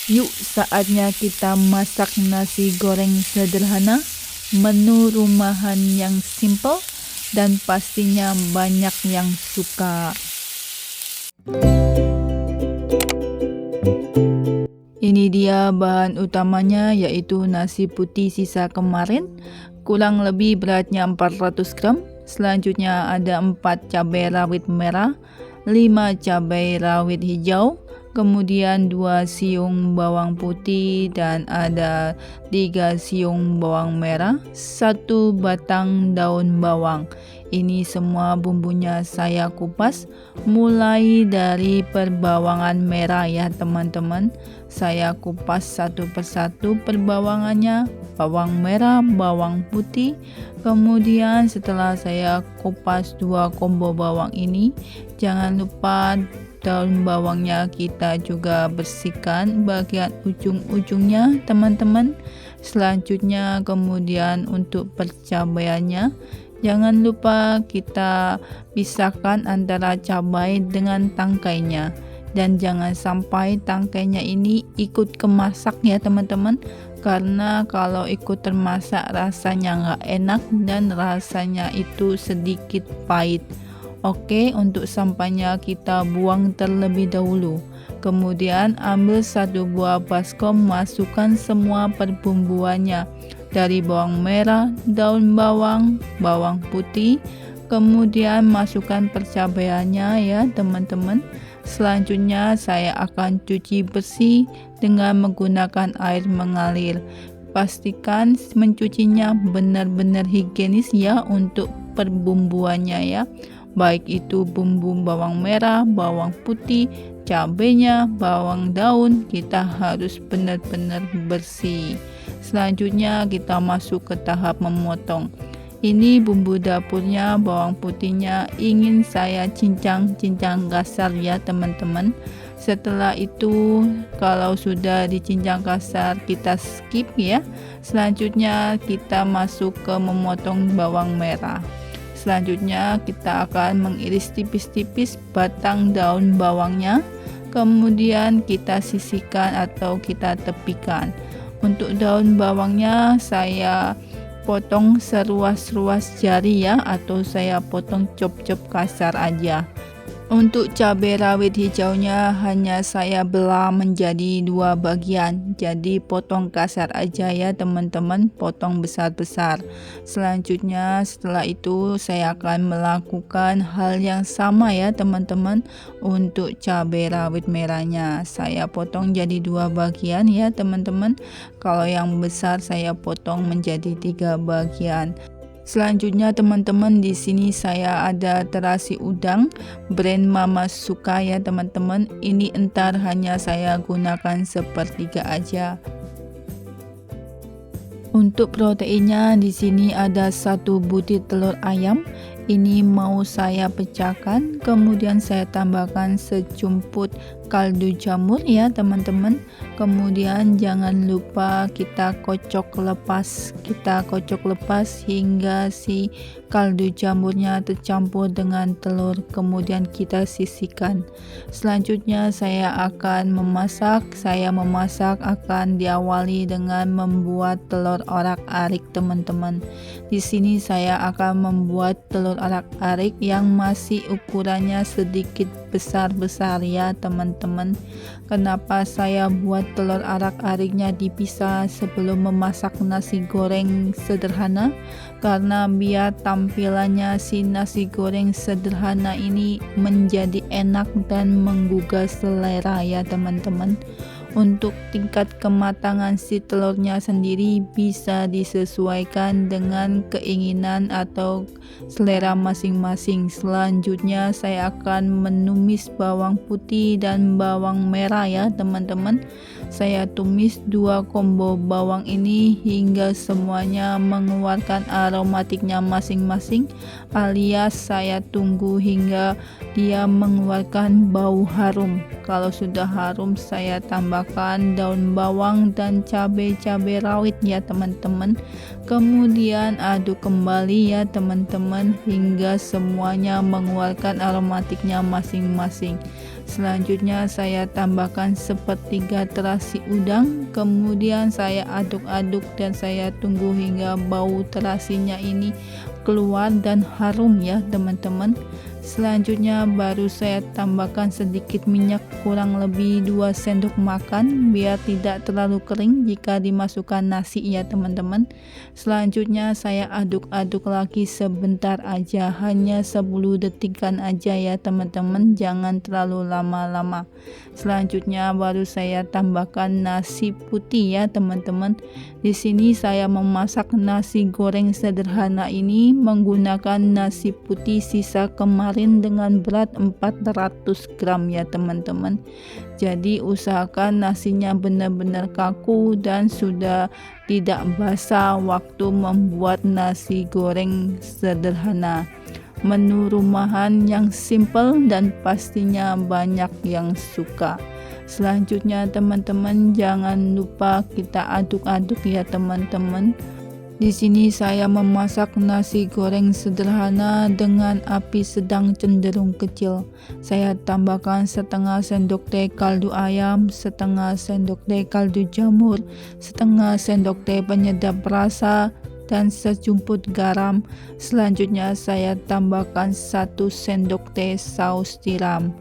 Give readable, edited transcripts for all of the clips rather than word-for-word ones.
Yuk saatnya kita masak nasi goreng sederhana, menu rumahan yang simple dan pastinya banyak yang suka. Ini dia bahan utamanya, yaitu nasi putih sisa kemarin, kurang lebih beratnya 400 gram. Selanjutnya ada 4 cabai rawit merah, 5 cabai rawit hijau, kemudian 2 siung bawang putih, dan ada 3 siung bawang merah, 1 batang daun bawang. Ini semua bumbunya saya kupas mulai dari perbawangan merah ya teman-teman. Saya kupas satu persatu perbawangannya, bawang merah, bawang putih. Kemudian setelah saya kupas 2 combo bawang ini, jangan lupa daun bawangnya kita juga bersihkan bagian ujung-ujungnya teman-teman. Selanjutnya kemudian untuk percabaiannya, jangan lupa kita pisahkan antara cabai dengan tangkainya, dan jangan sampai tangkainya ini ikut kemasak ya teman-teman, karena kalau ikut termasak rasanya nggak enak dan rasanya itu sedikit pahit. Oke, untuk sampahnya kita buang terlebih dahulu. Kemudian ambil 1 buah baskom, masukkan semua perbumbuannya dari bawang merah, daun bawang, bawang putih, kemudian masukkan percabaiannya ya teman-teman. Selanjutnya saya akan cuci bersih dengan menggunakan air mengalir. Pastikan mencucinya benar-benar higienis ya untuk perbumbuannya ya, baik itu bumbu bawang merah, bawang putih, cabenya, bawang daun, kita harus benar-benar bersih. Selanjutnya kita masuk ke tahap memotong. Ini bumbu dapurnya, bawang putihnya ingin saya cincang-cincang kasar ya teman-teman. Setelah itu kalau sudah dicincang kasar kita skip ya. Selanjutnya kita masuk ke memotong bawang merah. Selanjutnya kita akan mengiris tipis-tipis batang daun bawangnya, kemudian kita sisihkan atau kita tepikan. Untuk daun bawangnya saya potong seruas-ruas jari ya, atau saya potong cop-cop kasar aja. Untuk cabai rawit hijaunya hanya saya belah menjadi 2 bagian, jadi potong kasar aja ya teman-teman, potong besar-besar. Selanjutnya setelah itu saya akan melakukan hal yang sama ya teman-teman. Untuk cabai rawit merahnya saya potong jadi 2 bagian ya teman-teman. Kalau yang besar saya potong menjadi 3 bagian. Selanjutnya teman-teman, di sini saya ada terasi udang brand Mama Suka ya teman-teman. Ini entar hanya saya gunakan sepertiga aja. Untuk proteinnya di sini ada 1 butir telur ayam. Ini mau saya pecahkan, kemudian saya tambahkan sejumput kaldu jamur ya teman-teman. Kemudian jangan lupa kita kocok lepas hingga si kaldu jamurnya tercampur dengan telur, kemudian kita sisihkan. Selanjutnya saya akan memasak. Saya memasak akan diawali dengan membuat telur orak-arik teman-teman. Di sini saya akan membuat telur orak-arik yang masih ukurannya sedikit besar-besar ya teman-teman. Kenapa saya buat telur orak-ariknya dipisah sebelum memasak nasi goreng sederhana? Karena biar tampilannya si nasi goreng sederhana ini menjadi enak dan menggugah selera ya teman-teman. Untuk tingkat kematangan si telurnya sendiri bisa disesuaikan dengan keinginan atau selera masing-masing. Selanjutnya saya akan menumis bawang putih dan bawang merah ya teman-teman. Saya tumis 2 combo bawang ini hingga semuanya mengeluarkan aromatiknya masing-masing, alias saya tunggu hingga dia mengeluarkan bau harum. Kalau sudah harum saya tambahkan daun bawang dan cabai-cabai rawit ya teman-teman. Kemudian aduk kembali ya teman-teman hingga semuanya mengeluarkan aromatiknya masing-masing. Selanjutnya saya tambahkan sepertiga terasi udang, kemudian saya aduk-aduk dan saya tunggu hingga bau terasinya ini keluar dan harum ya teman-teman. Selanjutnya baru saya tambahkan sedikit minyak, kurang lebih 2 sendok makan biar tidak terlalu kering jika dimasukkan nasi ya teman-teman. Selanjutnya saya aduk-aduk lagi sebentar aja, hanya 10 detikan aja ya teman-teman, jangan terlalu lama-lama. Selanjutnya baru saya tambahkan nasi putih ya teman-teman. Di sini saya memasak nasi goreng sederhana ini menggunakan nasi putih sisa kemarin dengan berat 400 gram ya teman-teman. Jadi usahakan nasinya benar-benar kaku dan sudah tidak basah waktu membuat nasi goreng sederhana. Menu rumahan yang simple dan pastinya banyak yang suka. Selanjutnya teman-teman jangan lupa kita aduk-aduk ya teman-teman. Di sini saya memasak nasi goreng sederhana dengan api sedang cenderung kecil. Saya tambahkan setengah sendok teh kaldu ayam, setengah sendok teh kaldu jamur, setengah sendok teh penyedap rasa, dan sejumput garam. Selanjutnya saya tambahkan 1 sendok teh saus tiram.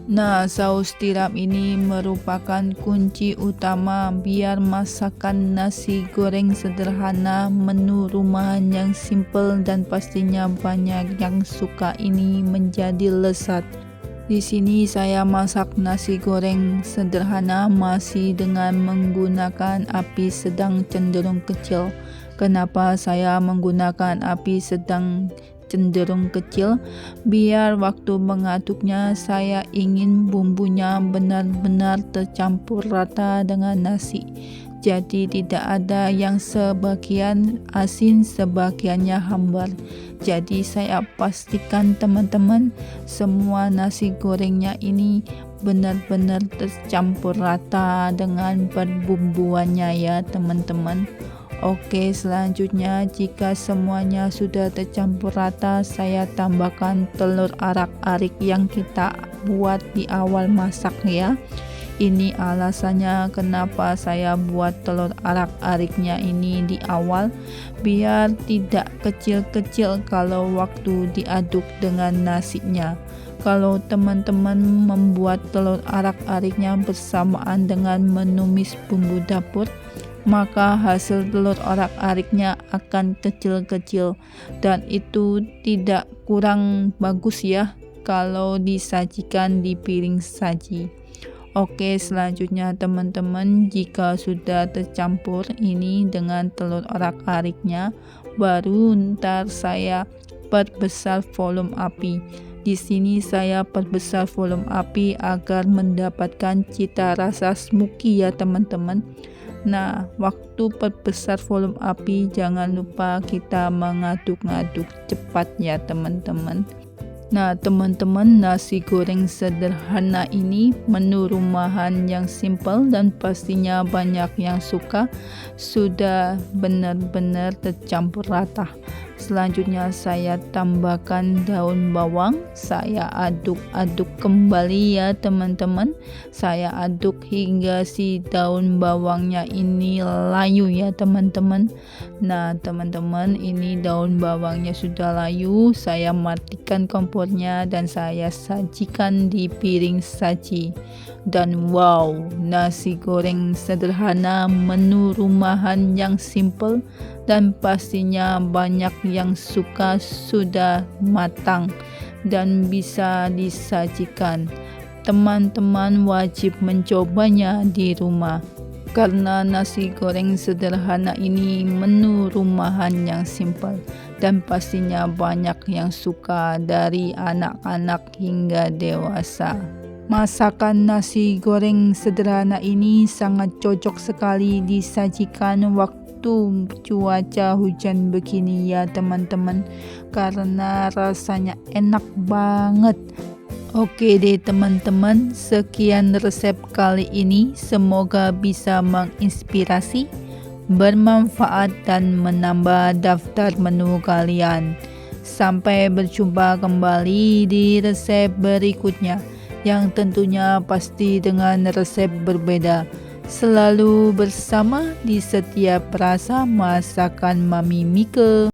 Nah, saus tiram ini merupakan kunci utama biar masakan nasi goreng sederhana menu rumahan yang simple dan pastinya banyak yang suka ini menjadi lezat. Di sini saya masak nasi goreng sederhana masih dengan menggunakan api sedang cenderung kecil. Kenapa saya menggunakan api sedang cenderung kecil? Biar waktu mengaduknya saya ingin bumbunya benar-benar tercampur rata dengan nasi. Jadi tidak ada yang sebagian asin sebagiannya hambar. Jadi saya pastikan teman-teman semua nasi gorengnya ini benar-benar tercampur rata dengan perbumbuannya ya teman-teman. Oke, selanjutnya jika semuanya sudah tercampur rata, saya tambahkan telur arak-arik yang kita buat di awal masak ya. Ini alasannya kenapa saya buat telur arak-ariknya ini di awal, biar tidak kecil-kecil kalau waktu diaduk dengan nasinya. Kalau teman-teman membuat telur arak-ariknya bersamaan dengan menumis bumbu dapur, maka hasil telur arak-ariknya akan kecil-kecil dan itu tidak kurang bagus ya kalau disajikan di piring saji. Oke, selanjutnya teman-teman jika sudah tercampur ini dengan telur arak-ariknya, baru ntar saya perbesar volume api. Di sini saya perbesar volume api agar mendapatkan cita rasa smoky ya teman-teman. Nah, waktu perbesar volume api jangan lupa kita mengaduk-aduk cepat ya teman-teman. Nah teman-teman, nasi goreng sederhana ini menu rumahan yang simple dan pastinya banyak yang suka, sudah benar-benar tercampur rata. Selanjutnya saya tambahkan daun bawang, saya aduk-aduk kembali ya teman-teman. Saya aduk hingga si daun bawangnya ini layu ya teman-teman. Nah teman-teman, ini daun bawangnya sudah layu, saya matikan kompornya dan saya sajikan di piring saji. Dan wow, nasi goreng sederhana menu rumahan yang simple dan pastinya banyak yang suka sudah matang dan bisa disajikan. Teman-teman wajib mencobanya di rumah karena nasi goreng sederhana ini menu rumahan yang simple dan pastinya banyak yang suka dari anak-anak hingga dewasa. Masakan nasi goreng sederhana ini sangat cocok sekali disajikan waktu cuaca hujan begini ya teman-teman, karena rasanya enak banget. Oke deh teman-teman, sekian resep kali ini, semoga bisa menginspirasi, bermanfaat dan menambah daftar menu kalian. Sampai berjumpa kembali di resep berikutnya. yang tentunya pasti dengan resep berbeda. Selalu bersama di setiap rasa masakan Mami Mika.